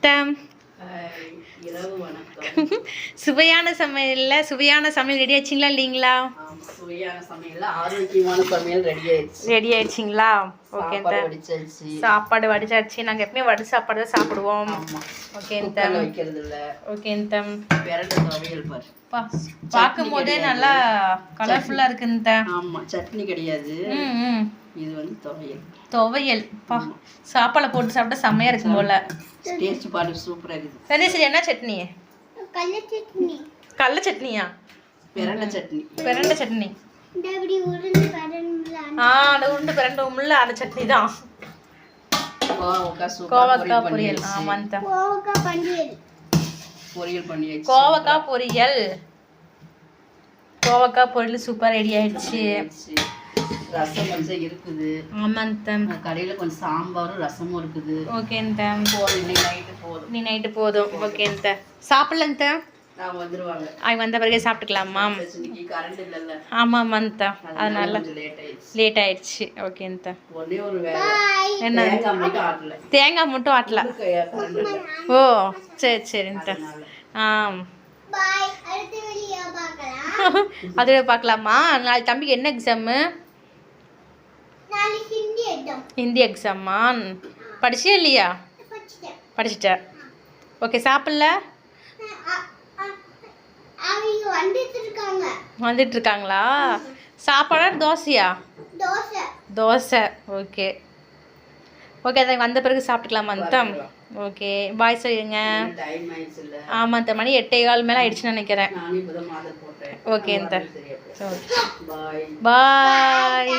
அத்தம். இரவு வணக்கம். சுவையான சமையல் ரெடி ஆயிடுச்சிங்களா இல்லைங்களா? சுவையான சமையல், ஆரோக்கியமான சமையல் ரெடி ஆயிடுச்சிங்களா? ஓகே, சாப்பாடு வடிச்சாச்சு. நாங்கள் எப்பவுமே வடி சாப்பாடு தான் சாப்பிடுவோம். ஓகே, வைக்கிறது இல்லை. ஓகே, பிரண்டை துவையல் பாரு, பார்க்கும் போதே நல்லா கலர்ஃபுல்லா இருக்குன்னு. ஆமா, சட்னி கிடையாது, இது வந்து துவையல். சாப்பாடு போட்டு சாப்பிட்டா செம்மையா இருக்கும் போல. டேஸ்ட் பாரு, சூப்பரா இருக்குது. சரி, என்ன சட்னி? கடலை சட்னியா? பிரண்டை சட்னி. அந்த உருண்டு பிரண்டும்ல அந்த சட்னி தான். கோவக்காய் பொரியல். ஆமா, கோவக்காய் பொரியல் சூப்பர் ரெடி ஆயிடுச்சு. ரசம் கொஞ்சம் இருக்குது. ஆமாங்க, கடையில கொஞ்சம் சாம்பாரும் ரசமும் இருக்குது. ஓகே, நீ நைட்டு போதும். ஓகே, சாப்பிடலங்க. நான் வந்துருவாங்க. அவங்க வந்த பிறகு சாப்பிட்டுக்கலாமா? கரண்ட் இல்லல்ல. ஆமாம்மாங்க, அதனால லேட் ஆயிடுச்சு. ஓகே, ஒரே ஒரு வேலை, என்ன? தேங்காய் மட்டும் ஆட்டல. ஓ, சரிங்க. அது பார்க்கலாமா? நாளைக்கு தம்பிக்கு என்ன எக்ஸாமு? ஹிந்தி எக்ஸாமா? படிச்சியா இல்லையா? படிச்சிட்ட. ஓகே, சாப்பிடல. வந்துட்டு இருக்காங்களா? சாப்பாடா தோசையா? தோசை. ஓகே, அதை வந்த பிறகு சாப்பிட்டுக்கலாமா? ஓகே, பாய் சொல்லுங்க. ஆமா, மணி 8:15 மேலே ஆயிடுச்சுன்னு நினைக்கிறேன். ஓகே, பாய்.